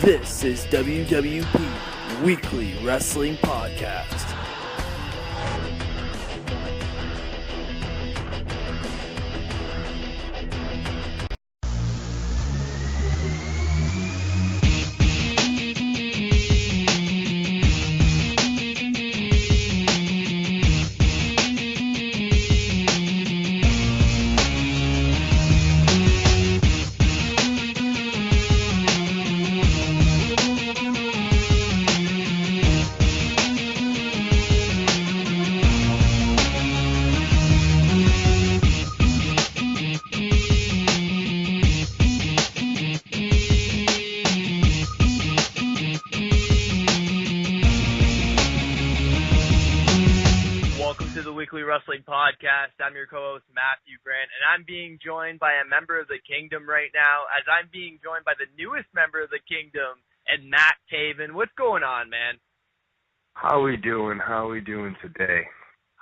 This is WWP Weekly Wrestling Podcast. Podcast. I'm your co-host, Matt Taven, and I'm being joined by a member of the Kingdom right now, as I'm being joined by the newest member of the Kingdom, and Matt Taven. What's going on, man? How we doing? How we doing today?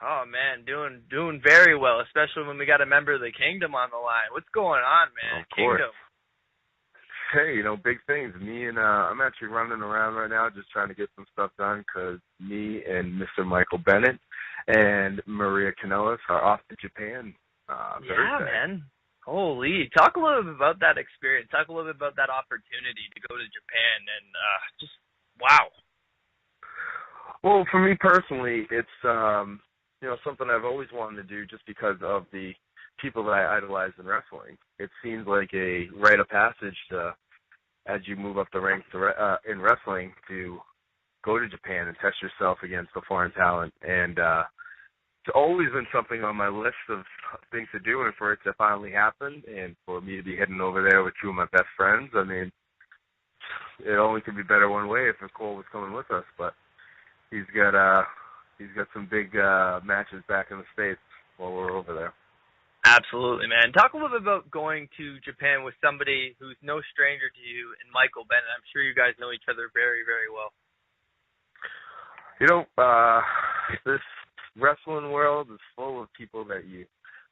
Oh, man, doing very well, especially when we got a member of the Kingdom on the line. What's going on, man? Of course. Kingdom. Hey, big things. I'm actually running around right now just trying to get some stuff done because me and Mr. Michael Bennett and Maria Kanellis are off to Japan Thursday. Yeah, man. Holy. Talk a little bit about that experience. Talk a little bit about that opportunity to go to Japan and just, wow. Well, for me personally, it's, something I've always wanted to do just because of the people that I idolize in wrestling. It seems like a rite of passage as you move up the ranks in wrestling to go to Japan and test yourself against the foreign talent. And it's always been something on my list of things to do, and for it to finally happen and for me to be heading over there with two of my best friends, I mean, it only could be better one way if Cole was coming with us. But he's got some big matches back in the States while we're over there. Absolutely, man. Talk a little bit about going to Japan with somebody who's no stranger to you and Michael Bennett. I'm sure you guys know each other very, very well. This wrestling world is full of people that you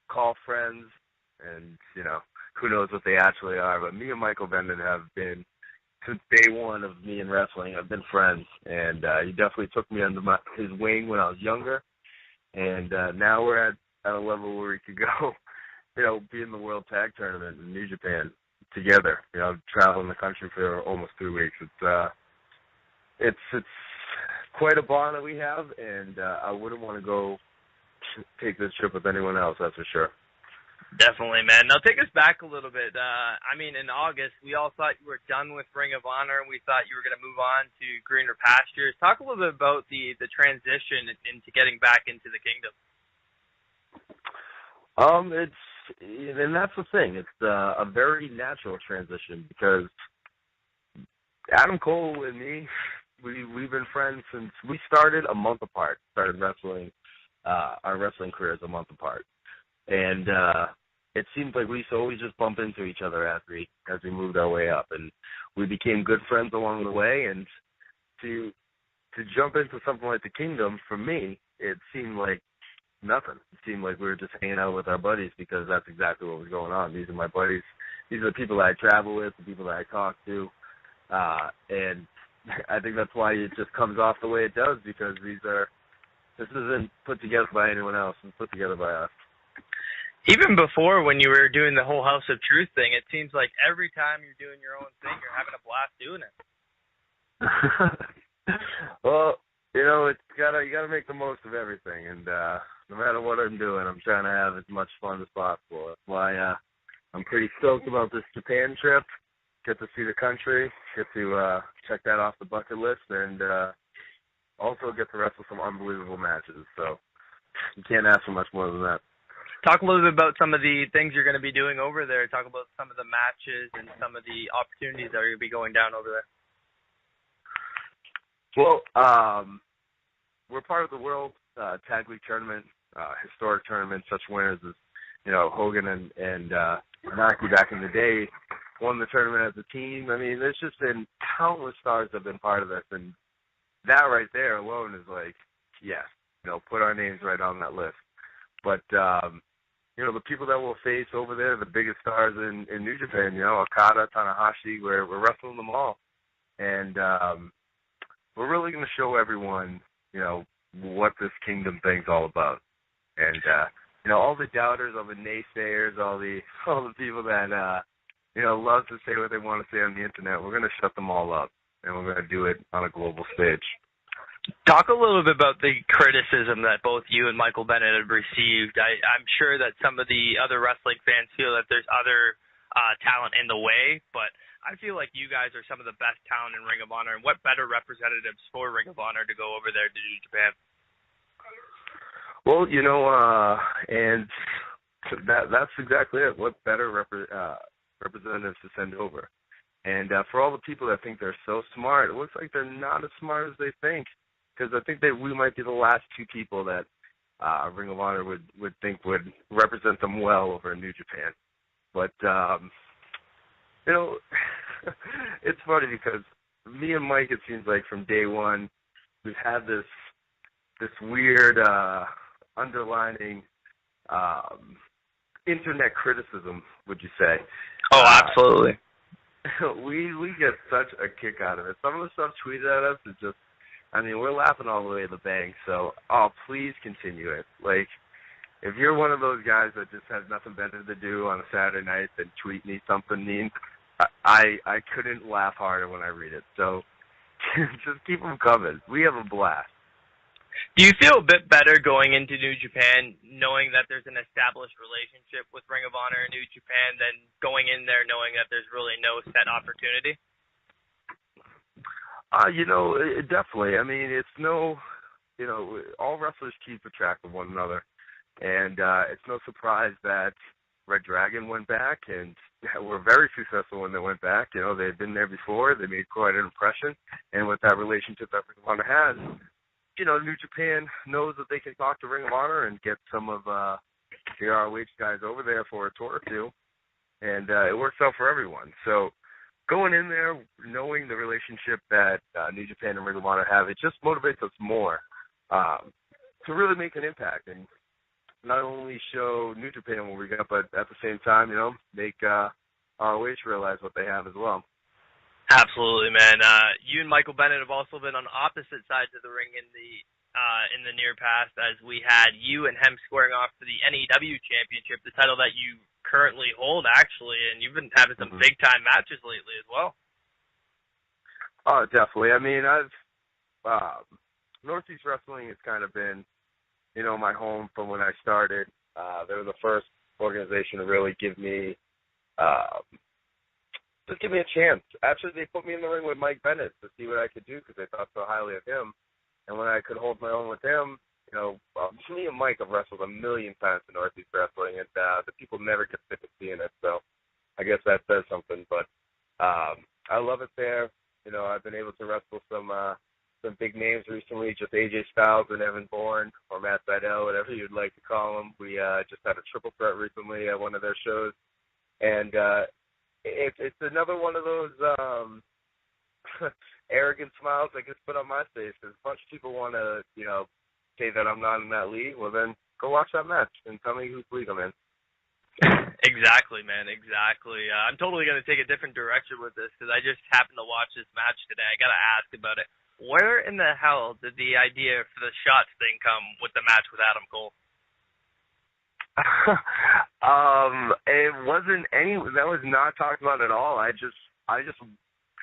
call friends, and, who knows what they actually are. But me and Michael Bennett have been, since day one of me in wrestling, I've been friends. And he definitely took me under his wing when I was younger. And now we're at a level where we could go, be in the World Tag Tournament in New Japan together. Traveling the country for almost 2 weeks. It's quite a bond that we have, and I wouldn't want to go take this trip with anyone else, that's for sure. Definitely, man. Now, take us back a little bit. In August, we all thought you were done with Ring of Honor, and we thought you were going to move on to greener pastures. Talk a little bit about the transition into getting back into the Kingdom. And that's the thing. It's a very natural transition because Adam Cole and me, we've been friends since we started a month apart. Started wrestling, our wrestling careers a month apart, and it seemed like we used to always just bump into each other as we moved our way up, and we became good friends along the way. And to jump into something like the Kingdom, for me, it seemed like nothing. It seemed like we were just hanging out with our buddies because that's exactly what was going on. These are my buddies. These are the people that I travel with, the people that I talk to, and I think that's why it just comes off the way it does, because this isn't put together by anyone else. It's put together by us. Even before, when you were doing the whole House of Truth thing, it seems like every time you're doing your own thing, you're having a blast doing it. Well, you gotta make the most of everything, and no matter what I'm doing, I'm trying to have as much fun as possible. That's why I'm pretty stoked about this Japan trip. Get to see the country, get to check that off the bucket list, and also get to wrestle some unbelievable matches. So you can't ask for much more than that. Talk a little bit about some of the things you're going to be doing over there. Talk about some of the matches and some of the opportunities that are going to be going down over there. Well, we're part of the World Tag League Tournament, historic tournament. Such winners as, Hogan and Naki back in the day won the tournament as a team. I mean, there's just been countless stars that have been part of this, and that right there alone is like, yes, put our names right on that list. But, the people that we'll face over there, the biggest stars in New Japan, Okada, Tanahashi, we're wrestling them all. and we're really going to show everyone, what this kingdom thing's all about. And all the doubters, all the naysayers, all the people that love to say what they want to say on the internet, we're going to shut them all up, and we're going to do it on a global stage. Talk a little bit about the criticism that both you and Michael Bennett have received. I'm sure that some of the other wrestling fans feel that there's other talent in the way, but I feel like you guys are some of the best talent in Ring of Honor, and what better representatives for Ring of Honor to go over there to New Japan? Well, and that's exactly it. What better representatives to send over? And for all the people that think they're so smart, it looks like they're not as smart as they think. Because I think that we might be the last two people that Ring of Honor would think would represent them well over in New Japan. But, it's funny because me and Mike, it seems like from day one, we've had this weird underlining internet criticism, would you say? Oh, absolutely. We get such a kick out of it. Some of the stuff tweeted at us is just, we're laughing all the way to the bank, so, please continue it. Like, if you're one of those guys that just has nothing better to do on a Saturday night than tweet me something mean, I couldn't laugh harder when I read it. So, just keep them coming. We have a blast. Do you feel a bit better going into New Japan knowing that there's an established relationship with Ring of Honor in New Japan than going in there knowing that there's really no set opportunity? Definitely. It's all wrestlers keep track of one another. And it's no surprise that Red Dragon went back and were very successful when they went back. They'd been there before. They made quite an impression. And with that relationship that Ring of Honor has, New Japan knows that they can talk to Ring of Honor and get some of the ROH guys over there for a tour or two. And it works out for everyone. So going in there, knowing the relationship that New Japan and Ring of Honor have, it just motivates us more to really make an impact and not only show New Japan what we got, but at the same time, make ROH realize what they have as well. Absolutely, man. You and Michael Bennett have also been on opposite sides of the ring in the near past, as we had you and him squaring off for the NEW Championship, the title that you currently hold, actually, and you've been having some big-time matches lately as well. Oh, definitely. Northeast Wrestling has kind of been, my home from when I started. They were the first organization to really give me a chance. Actually, they put me in the ring with Mike Bennett to see what I could do because they thought so highly of him. And when I could hold my own with him, me and Mike have wrestled a million times in Northeast Wrestling, and the people never get sick of seeing it. So I guess that says something. But I love it there. I've been able to wrestle some big names recently, just AJ Styles and Evan Bourne, or Matt Sydal, whatever you'd like to call them. We just had a triple threat recently at one of their shows. And it's another one of those arrogant smiles that gets put on my face because a bunch of people want to, say that I'm not in that league. Well, then go watch that match and tell me whose league I'm in. Exactly, man. Exactly. I'm totally going to take a different direction with this because I just happened to watch this match today. I got to ask about it. Where in the hell did the idea for the shots thing come with the match with Adam Cole? It wasn't that was not talked about at all. I just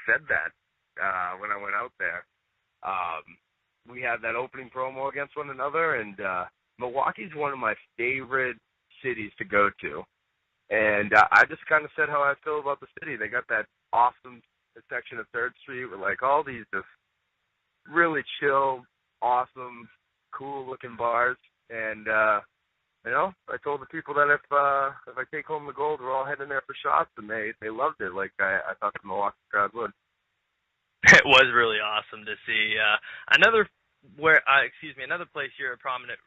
said that when I went out there. We had that opening promo against one another, and Milwaukee's one of my favorite cities to go to. And I just kind of said how I feel about the city. They got that awesome section of 3rd Street with like all these just really chill, awesome, cool-looking bars. And I told the people that if I take home the gold, we're all heading there for shots, and they loved it like I thought the Milwaukee crowd would. It was really awesome to see. Another place you're a prominent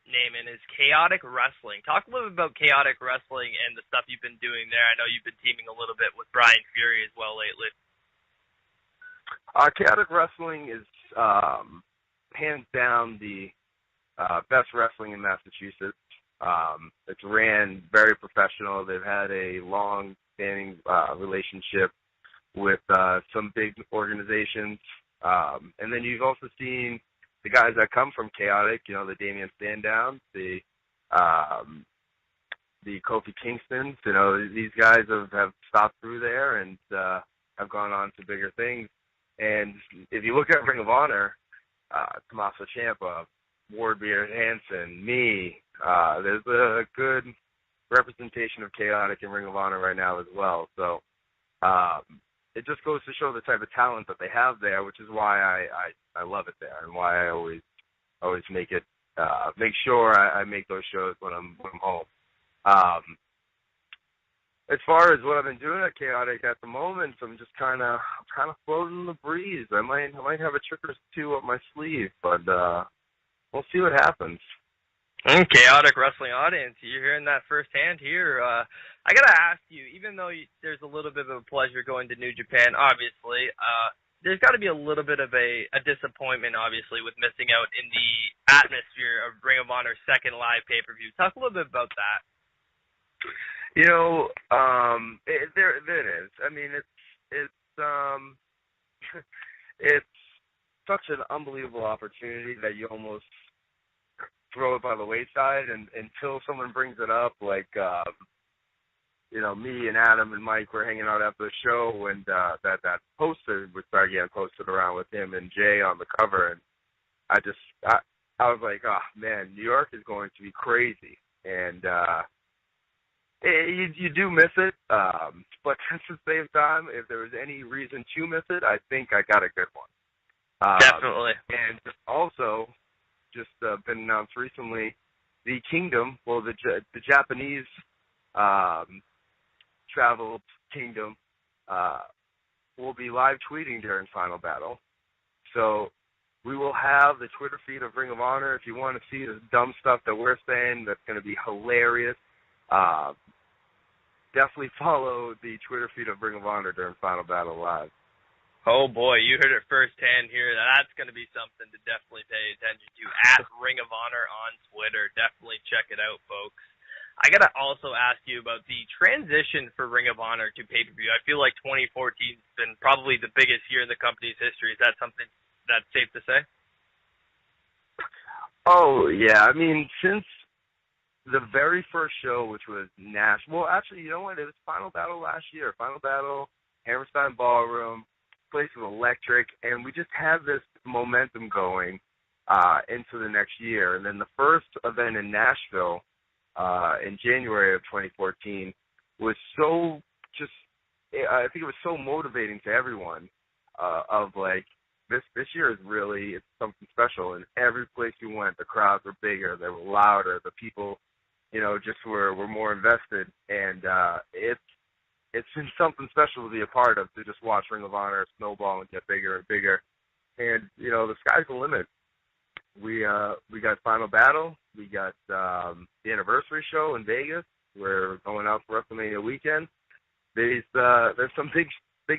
name in is Chaotic Wrestling. Talk a little bit about Chaotic Wrestling and the stuff you've been doing there. I know you've been teaming a little bit with Brian Fury as well lately. Chaotic Wrestling is hands down the best wrestling in Massachusetts. It's ran very professional. They've had a long-standing relationship with some big organizations. And then you've also seen the guys that come from Chaotic, you know, the Damian Sandown, the Kofi Kingstons, you know, these guys have stopped through there and have gone on to bigger things. And if you look at Ring of Honor, Tommaso Ciampa, Ward Beard Hansen, me, there's a good representation of Chaotic in Ring of Honor right now as well. So it just goes to show the type of talent that they have there, which is why I love it there and why I always make sure I make those shows when I'm home. As far as what I've been doing at Chaotic at the moment, I'm just kind of floating in the breeze. I might have a trick or two up my sleeve, but we'll see what happens. Chaotic Wrestling audience, you're hearing that firsthand here. I gotta ask you, even though there's a little bit of a pleasure going to New Japan, obviously, there's got to be a little bit of a disappointment, obviously, with missing out in the atmosphere of Ring of Honor's second live pay-per-view. Talk a little bit about that. You know, there it is. I mean, it's such an unbelievable opportunity that you almost throw it by the wayside, and until someone brings it up, like you know, me and Adam and Mike were hanging out after the show, and that poster was again posted around with him and Jay on the cover, and I was like, oh man, New York is going to be crazy, and you do miss it, but at the same time, if there was any reason to miss it, I think I got a good one. Definitely. And also, just been announced recently, the Kingdom, well, the Japanese travel Kingdom will be live tweeting during Final Battle. So we will have the Twitter feed of Ring of Honor. If you want to see the dumb stuff that we're saying, that's going to be hilarious. Definitely follow the Twitter feed of Ring of Honor during Final Battle Live. Oh boy, you heard it firsthand here. That's going to be something to definitely pay attention to. At Ring of Honor on Twitter. Definitely check it out, folks. I got to also ask you about the transition for Ring of Honor to pay-per-view. I feel like 2014 has been probably the biggest year in the company's history. Is that something that's safe to say? Oh, yeah. I mean, since the very first show, which was Nashville, well, actually, you know what? It was Final Battle last year. Final Battle, Hammerstein Ballroom, place was electric, and we just had this momentum going into the next year. And then the first event in Nashville in January of 2014 was so just, I think it was so motivating to everyone of like, this year is really, it's something special. And every place we went, the crowds were bigger, they were louder, the people, you know, just were more invested. And it's been something special to be a part of, to just watch Ring of Honor snowball and get bigger and bigger. And, you know, the sky's the limit. We got Final Battle. We got the anniversary show in Vegas. We're going out for WrestleMania weekend. There's some big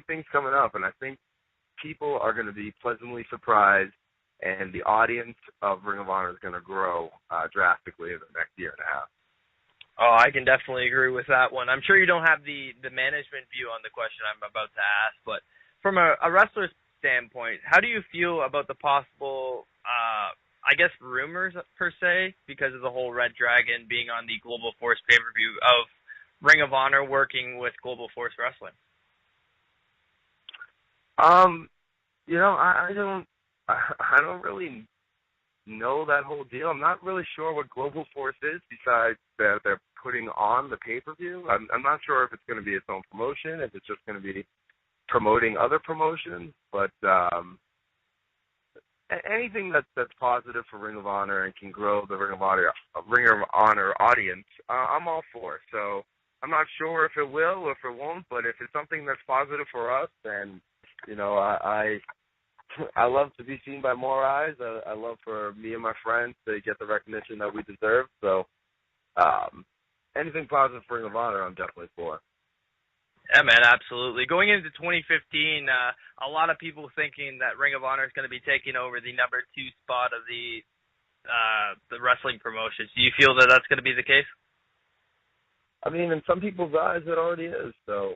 things coming up, and I think people are going to be pleasantly surprised, and the audience of Ring of Honor is going to grow drastically in the next year and a half. Oh, I can definitely agree with that one. I'm sure you don't have the management view on the question I'm about to ask, but from a wrestler's standpoint, how do you feel about the possible, I guess, rumors per se, because of the whole Red Dragon being on the Global Force pay-per-view, of Ring of Honor working with Global Force Wrestling? You know, I don't really know that whole deal. I'm not really sure what Global Force is, besides that they're putting on the pay-per-view. I'm not sure if it's going to be its own promotion, if it's just going to be promoting other promotions, but anything that's positive for Ring of Honor and can grow the Ring of Honor audience, I'm all for. So I'm not sure if it will or if it won't, but if it's something that's positive for us, then, you know, I love to be seen by more eyes. I love for me and my friends to get the recognition that we deserve. So anything positive for Ring of Honor, I'm definitely for. Yeah, man, absolutely. Going into 2015, a lot of people thinking that Ring of Honor is going to be taking over the number 2 spot of the wrestling promotions. Do you feel that that's going to be the case? I mean, in some people's eyes, it already is. So,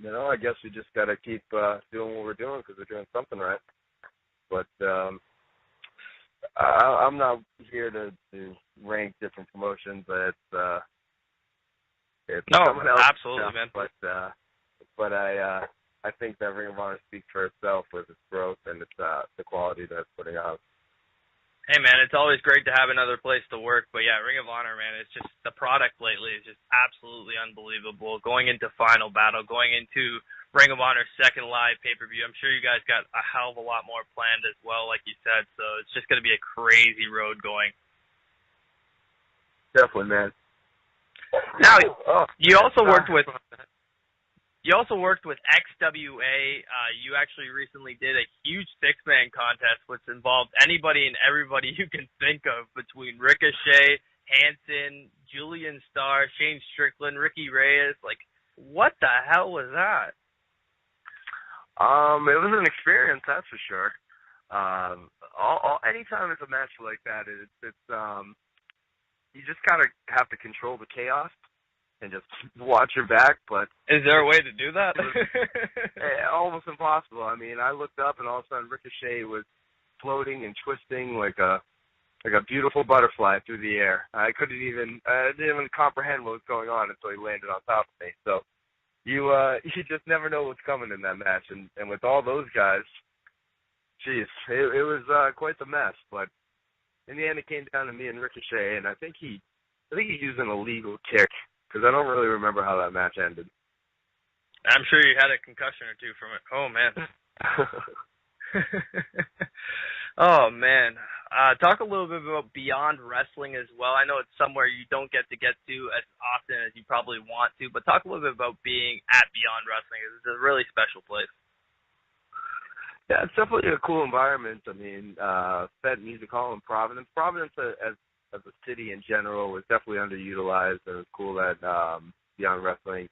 I guess we just got to keep doing what we're doing because we're doing something right. But I'm not here to rank different promotions. It's someone else. Absolutely, man. But I think that Ring of Honor speaks for itself with its growth and its the quality that it's putting out. Hey, man, it's always great to have another place to work. But, yeah, Ring of Honor, man, it's just the product lately is just absolutely unbelievable. Going into Final Battle, going into Ring of Honor's second live pay-per-view. I'm sure you guys got a hell of a lot more planned as well, like you said. So it's just going to be a crazy road going. Definitely, man. Now, you also worked with XWA. You actually recently did a huge six-man contest, which involved anybody and everybody you can think of between Ricochet, Hanson, Julian Starr, Shane Strickland, Ricky Reyes. Like, what the hell was that? It was an experience, that's for sure. Anytime it's a match like that, it's you just kind of have to control the chaos and just watch your back. But is there a way to do that? Almost impossible. I mean, I looked up and all of a sudden Ricochet was floating and twisting like a beautiful butterfly through the air. I didn't even comprehend what was going on until he landed on top of me. So you just never know what's coming in that match. And with all those guys, geez, it was quite the mess. But in the end, it came down to me and Ricochet, and I think he used an illegal kick because I don't really remember how that match ended. I'm sure you had a concussion or two from it. Oh man. Oh man. Talk a little bit about Beyond Wrestling as well. I know it's somewhere you don't get to as often as you probably want to, but talk a little bit about being at Beyond Wrestling. It's a really special place. Yeah, it's definitely a cool environment. I mean, Fed Music Hall in Providence. Providence as a city in general was definitely underutilized, and it's cool that Beyond Wrestling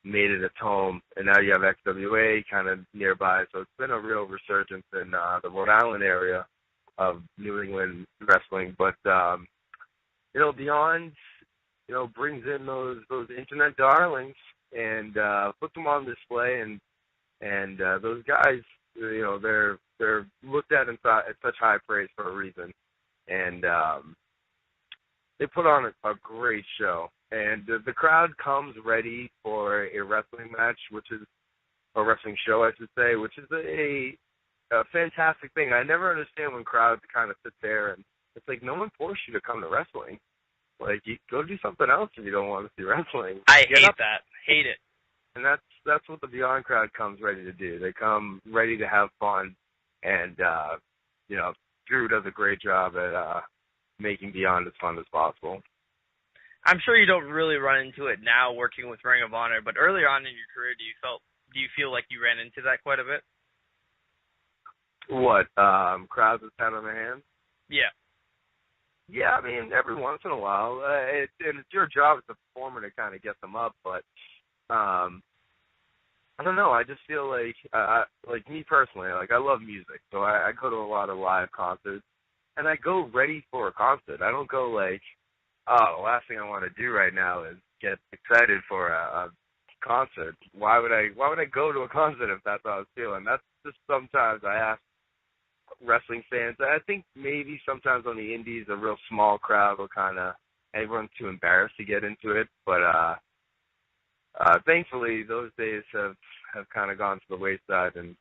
made it its home. And now you have XWA kind of nearby, so it's been a real resurgence in the Rhode Island area of New England wrestling. But Beyond, brings in those internet darlings and puts them on display, and those guys, they're looked at at such high praise for a reason, and they put on a great show, and the crowd comes ready for a wrestling match, a wrestling show, I should say, which is a fantastic thing. I never understand when crowds kind of sit there and it's like no one forced you to come to wrestling. Like, you go do something else if you don't want to see wrestling. I hate that. Hate it. And that's what the Beyond crowd comes ready to do. They come ready to have fun, and Drew does a great job at making Beyond as fun as possible. I'm sure you don't really run into it now working with Ring of Honor, but earlier on in your career, do you feel like you ran into that quite a bit? What, crowds with pat on their hands? Yeah. Yeah, I mean, every once in a while. And it's your job as a performer to kind of get them up, but I don't know. I just feel like me personally, like I love music, so I go to a lot of live concerts, and I go ready for a concert. I don't go like, the last thing I want to do right now is get excited for a concert. Why would I go to a concert if that's how I was feeling? That's just sometimes I ask wrestling fans. I think maybe sometimes on the indies, a real small crowd will everyone's too embarrassed to get into it, but thankfully those days have kind of gone to the wayside, and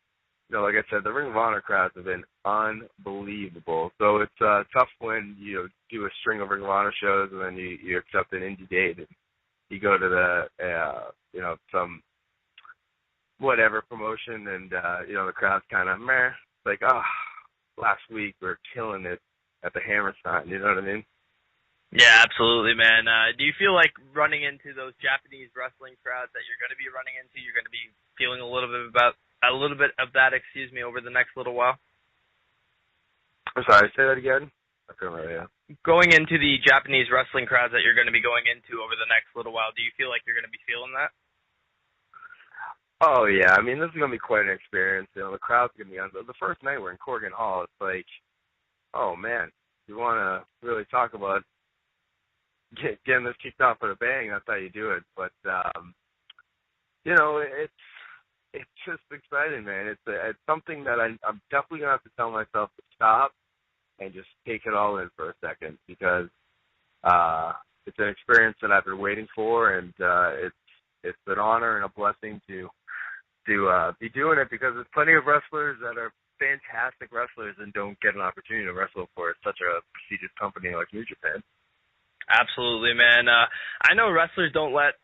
like I said, the Ring of Honor crowds have been unbelievable. So it's tough when you do a string of Ring of Honor shows and then you accept an indie date and you go to the some whatever promotion, and the crowd's kind of meh. It's like, last week we were killing it at the Hammerstein. You know what I mean? Yeah, absolutely, man. Do you feel like running into those Japanese wrestling crowds that you're going to be running into, you're going to be feeling a little bit of that, over the next little while? I'm sorry, say that again? I couldn't really hear. Going into the Japanese wrestling crowds that you're going to be going into over the next little while, do you feel like you're going to be feeling that? Oh, yeah. I mean, this is going to be quite an experience. The crowd's going to be on. The first night we're in Corrigan Hall, it's like, oh, man, you want to really talk about getting this kicked off with a bang, that's how you do it. But, it's just exciting, man. It's something that I'm definitely gonna have to tell myself to stop and just take it all in for a second, because it's an experience that I've been waiting for, and it's an honor and a blessing to be doing it, because there's plenty of wrestlers that are fantastic wrestlers and don't get an opportunity to wrestle for such a prestigious company like New Japan. Absolutely, man. I know wrestlers don't let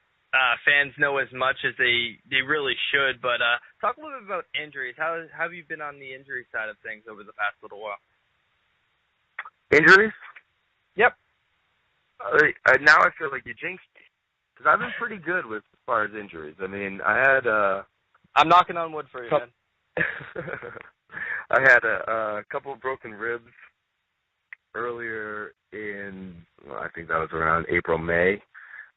fans know as much as they really should, but talk a little bit about injuries. How have you been on the injury side of things over the past little while? Injuries? Yep. Now I feel like you jinxed me, because I've been pretty good with as far as injuries. I mean, I had I'm knocking on wood for you, man. I had a couple of broken ribs earlier in, I think that was around April, May.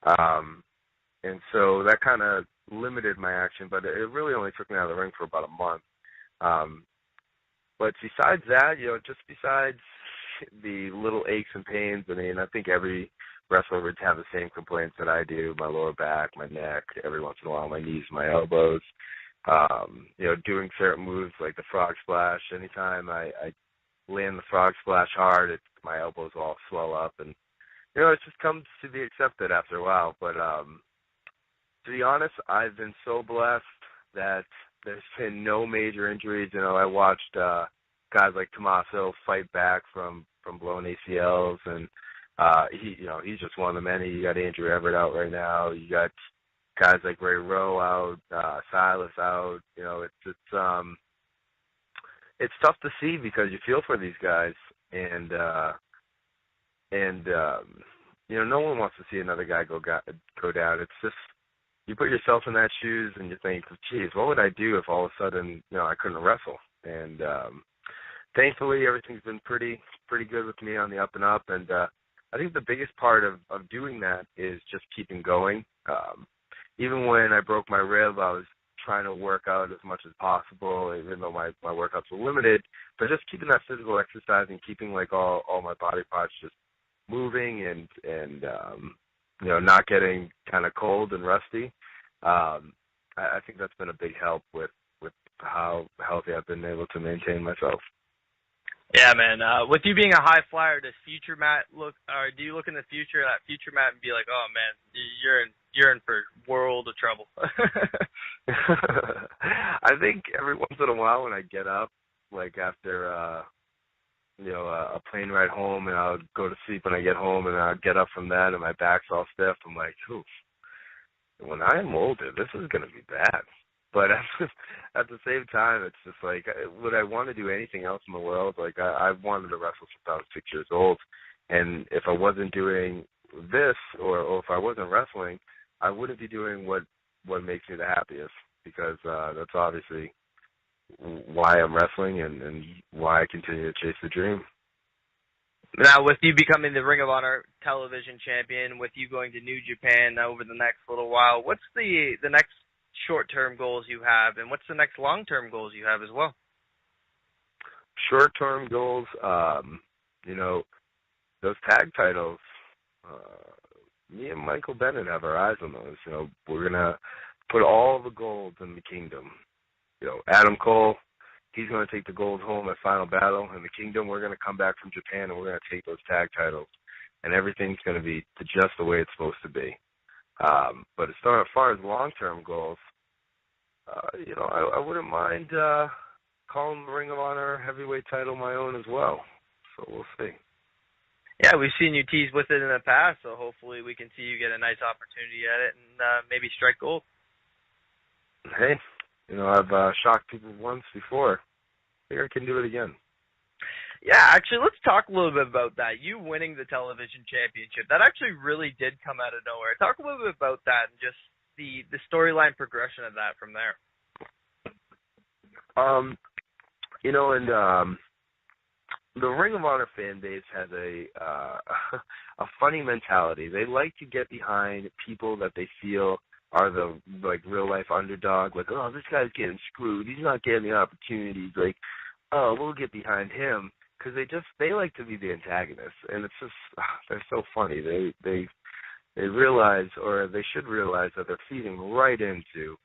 And so that kind of limited my action, but it really only took me out of the ring for about a month. But besides that, just besides the little aches and pains, I mean, I think every wrestler would have the same complaints that I do: my lower back, my neck, every once in a while my knees, my elbows. Doing certain moves like the frog splash. Anytime I land the frog splash hard, my elbows all swell up, and it just comes to be accepted after a while. But to be honest, I've been so blessed that there's been no major injuries. I watched guys like Tommaso fight back from blown ACLs, and he's just one of the many. You got Andrew Everett out right now. You got guys like Ray Rowe out, Silas out. It's tough to see, because you feel for these guys, and no one wants to see another guy go down. It's just, you put yourself in that shoes and you think, geez, what would I do if all of a sudden I couldn't wrestle? And thankfully everything's been pretty good with me on the up and up, and I think the biggest part of doing that is just keeping going. Even when I broke my rib, I was trying to work out as much as possible, even though my workouts were limited. But just keeping that physical exercise and keeping all my body parts just moving and not getting kind of cold and rusty. I think that's been a big help with how healthy I've been able to maintain myself. Yeah, man. With you being a high flyer, does future Matt do you look in the future at future Matt and be like, oh man, you're in for world of trouble? I think every once in a while when I get up, like after a plane ride home, and I'll go to sleep when I get home, and I'll get up from that and my back's all stiff, I'm like, oof, when I am older, this is going to be bad. But at the same time, it's just like, would I want to do anything else in the world? Like, I wanted to wrestle since I was 6 years old. And if I wasn't doing this, or if I wasn't wrestling, I wouldn't be doing what makes me the happiest, because that's obviously why I'm wrestling and why I continue to chase the dream. Now, with you becoming the Ring of Honor television champion, with you going to New Japan over the next little while, what's the next short-term goals you have, and what's the next long-term goals you have as well? Short-term goals, those tag titles, me and Michael Bennett have our eyes on those. We're going to put all the gold in the Kingdom. Adam Cole, he's going to take the gold home at Final Battle. In the Kingdom, we're going to come back from Japan, and we're going to take those tag titles, and everything's going to be just the way it's supposed to be. But as far as long-term goals, I wouldn't mind calling the Ring of Honor heavyweight title my own as well. So we'll see. Yeah, we've seen you tease with it in the past, so hopefully we can see you get a nice opportunity at it and maybe strike gold. Hey, I've shocked people once before. I think I can do it again. Yeah, actually, let's talk a little bit about that. You winning the television championship, that actually really did come out of nowhere. Talk a little bit about that and just the storyline progression of that from there. The Ring of Honor fan base has a funny mentality. They like to get behind people that they feel are the real life underdog. Like, oh, this guy's getting screwed. He's not getting the opportunities. Like, oh, we'll get behind him, because they like to be the antagonists, and it's just they're so funny. They realize, or they should realize, that they're feeding right into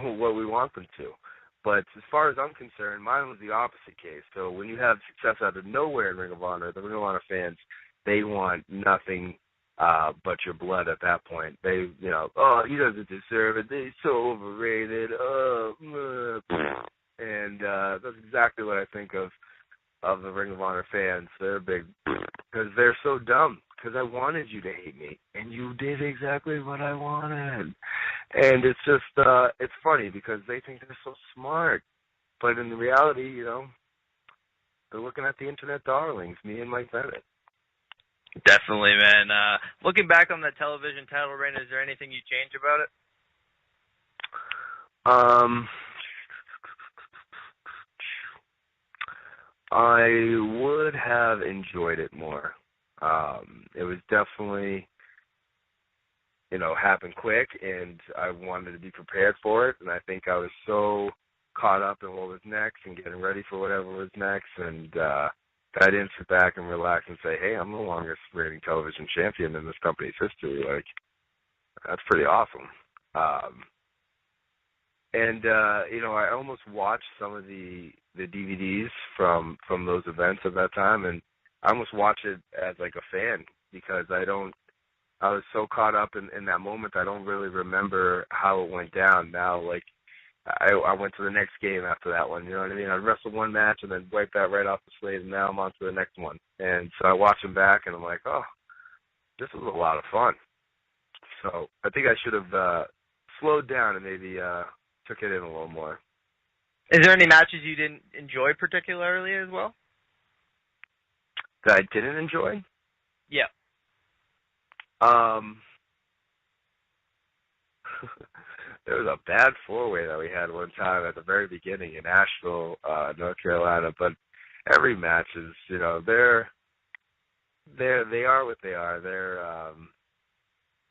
what we want them to. But as far as I'm concerned, mine was the opposite case. So when you have success out of nowhere in Ring of Honor, the Ring of Honor fans, they want nothing but your blood at that point. They, oh, he doesn't deserve it. He's so overrated. And that's exactly what I think of the Ring of Honor fans. They're big because they're so dumb. Because I wanted you to hate me, and you did exactly what I wanted. And it's just, it's funny because they think they're so smart. But in reality, they're looking at the internet darlings, me and Mike Bennett. Definitely, man. Looking back on that television title reign, is there anything you change about it? I would have enjoyed it more. It was definitely, happened quick, and I wanted to be prepared for it, and I think I was so caught up in what was next and getting ready for whatever was next, and I didn't sit back and relax and say, hey, I'm the longest reigning television champion in this company's history. Like, that's pretty awesome. I almost watched some of the DVDs from those events at that time, and I almost watch it as like a fan because I was so caught up in that moment I don't really remember how it went down. Now, like, I went to the next game after that one, you know what I mean? I wrestled one match and then wiped that right off the slate, and now I'm on to the next one. And so I watch them back, and I'm like, oh, this was a lot of fun. So I think I should have slowed down and maybe took it in a little more. Is there any matches you didn't enjoy particularly as well? That I didn't enjoy? Yeah. There was a bad four-way that we had one time at the very beginning in Asheville, North Carolina. But every match is, they are what they are.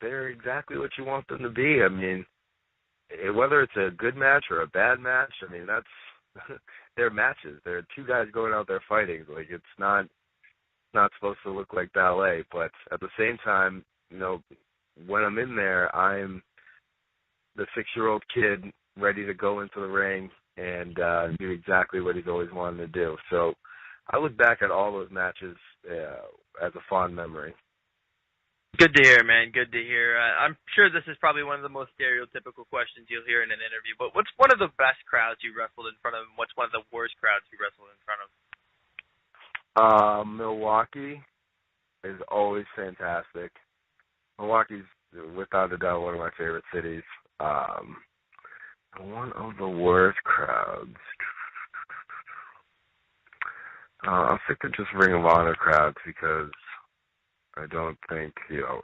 They're exactly what you want them to be. I mean, whether it's a good match or a bad match, I mean, that's they're matches. They're two guys going out there fighting. Like, it's not supposed to look like ballet. But at the same time, when I'm in there, I'm the 6-year-old kid ready to go into the ring and do exactly what he's always wanted to do. So I look back at all those matches as a fond memory. Good to hear, man. Good to hear. I'm sure this is probably one of the most stereotypical questions you'll hear in an interview, but what's one of the best crowds you wrestled in front of, and what's one of the worst crowds you wrestled in front of? Milwaukee is always fantastic. Milwaukee's without a doubt one of my favorite cities. One of the worst crowds. I'm sick of just Ring of Honor crowds because I don't think,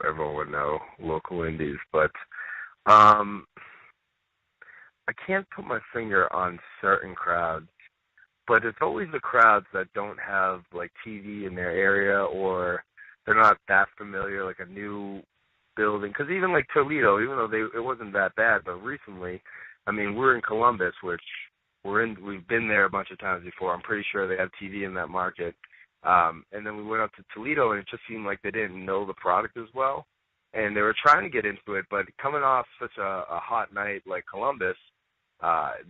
everyone would know local indies. But I can't put my finger on certain crowds, but it's always the crowds that don't have, like, TV in their area or they're not that familiar, like a new building. Because even like Toledo, even though it wasn't that bad, but recently, I mean, we're in Columbus, which we've been there a bunch of times before. I'm pretty sure they have TV in that market. And then we went up to Toledo, and it just seemed like they didn't know the product as well. And they were trying to get into it, but coming off such a hot night like Columbus,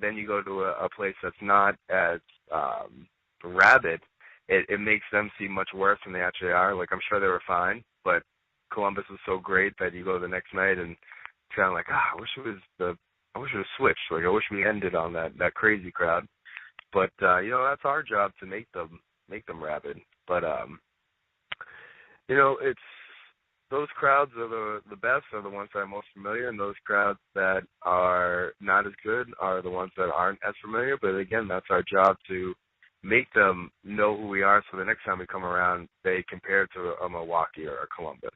then you go to a place that's not as rabid, it makes them seem much worse than they actually are. Like, I'm sure they were fine, but Columbus was so great that you go the next night and it's kind of like, I wish it was switched. Like, I wish we ended on that crazy crowd. But that's our job to make them rabid. But it's those crowds are the best, are the ones that are most familiar, and those crowds that are not as good are the ones that aren't as familiar. But again, that's our job to make them know who we are, so the next time we come around, they compare to a Milwaukee or a Columbus.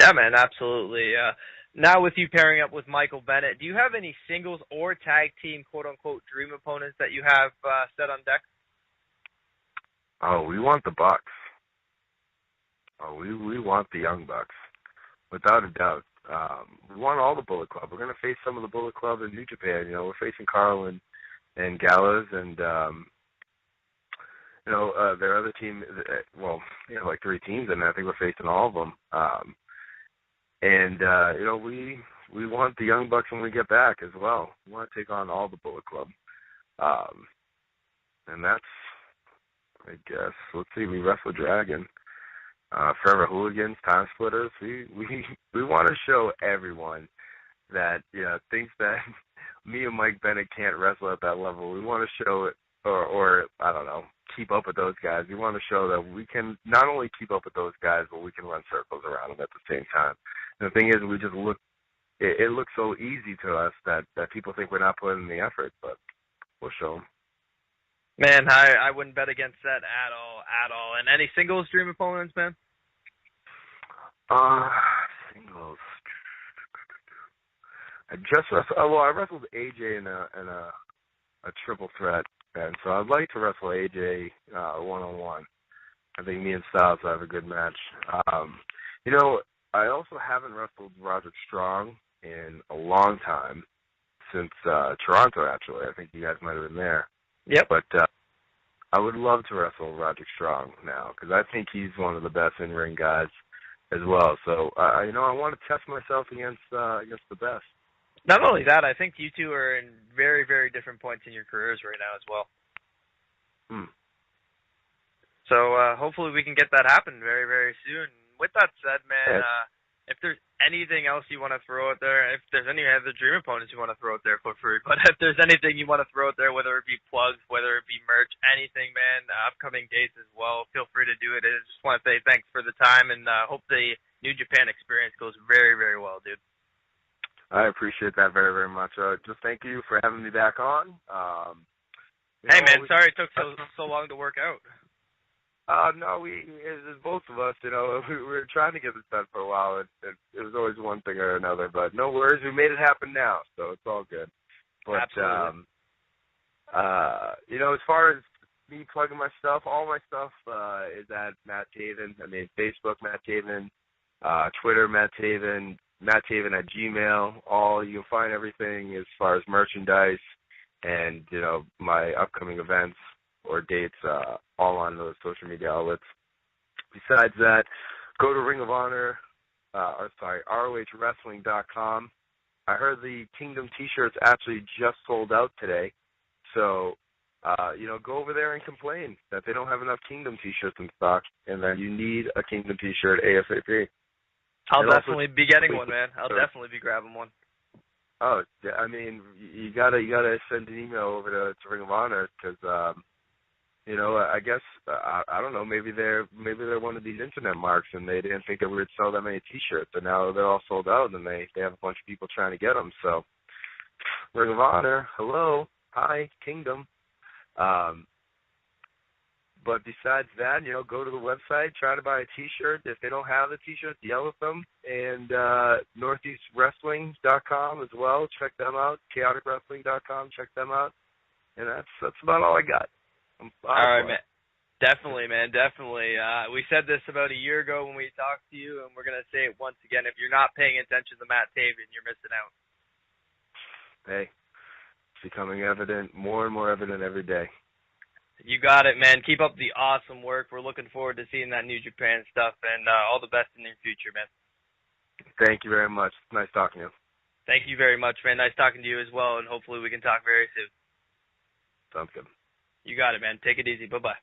Yeah, man, absolutely. Now with you pairing up with Michael Bennett, do you have any singles or tag team, quote-unquote, dream opponents that you have set on deck? Oh, we want the Bucks. Oh, we want the Young Bucks, without a doubt. We want all the Bullet Club. We're going to face some of the Bullet Club in New Japan. We're facing Carl and Gallows and their other team. Well, like 3 teams, and I think we're facing all of them. We we want the Young Bucks when we get back as well. We want to take on all the Bullet Club. And that's, I guess, let's see, we wrestle Dragon. Forever Hooligans, Time Splitters. We want to show everyone that, thinks that me and Mike Bennett can't wrestle at that level. We want to show it, or I don't know, keep up with those guys. We want to show that we can not only keep up with those guys, but we can run circles around them at the same time. And the thing is, we just it looks so easy to us that people think we're not putting in the effort, but we'll show them. Man, I wouldn't bet against that at all. And any singles dream opponents, man? Singles. I wrestled AJ in a triple threat, and so I'd like to wrestle AJ one-on-one. I think me and Styles will have a good match. I also haven't wrestled Roderick Strong in a long time, since Toronto, actually. I think you guys might have been there. Yep. But I would love to wrestle Roderick Strong now, because I think he's one of the best in-ring guys as well. So, I want to test myself against the best. Not only that, I think you two are in very, very different points in your careers right now as well. So hopefully we can get that happen very, very soon. With that said, man, if there's anything else you want to throw out there, if there's any other dream opponents you want to throw out there, feel free. But if there's anything you want to throw out there, whether it be plugs, whether it be merch, anything, man, upcoming dates as well, feel free to do it. I just want to say thanks for the time, and hope the New Japan experience goes very, very well, dude. I appreciate that very, very much. Just thank you for having me back on. Hey, man, sorry it took so long to work out. No, it's both of us, we were trying to get this done for a while. It was always one thing or another, but no worries. We made it happen now, so it's all good. But, absolutely. As far as me plugging my stuff, all my stuff is at Matt Taven. I mean, Facebook, Matt Taven, Twitter, Matt Taven, Matt Taven at Gmail. You can find everything as far as merchandise and, my upcoming events or dates, all on those social media outlets. Besides that, go to Ring of Honor, ROHWrestling.com. I heard the Kingdom t-shirts actually just sold out today. So, go over there and complain that they don't have enough Kingdom t-shirts in stock and that you need a Kingdom t-shirt ASAP. I'll definitely be getting one, man. I'll definitely be grabbing one. Oh, I mean, you gotta send an email over to Ring of Honor because, I guess I don't know. Maybe they're one of these internet marks, and they didn't think that we would sell that many T-shirts, and now they're all sold out, and they have a bunch of people trying to get them. So, Ring of Honor, hello, hi, Kingdom. But besides that, go to the website, try to buy a T-shirt. If they don't have the T-shirts, yell at them. And NortheastWrestling.com as well. Check them out. ChaoticWrestling.com. Check them out. And that's about all I got. All right, man. Definitely, man. Definitely. We said this about a year ago when we talked to you, and we're going to say it once again. If you're not paying attention to Matt Taven, you're missing out. Hey, it's becoming evident, more and more evident every day. You got it, man. Keep up the awesome work. We're looking forward to seeing that New Japan stuff, and all the best in the future, man. Thank you very much. It's nice talking to you. Thank you very much, man. Nice talking to you as well, and hopefully we can talk very soon. Sounds good. You got it, man. Take it easy. Bye-bye.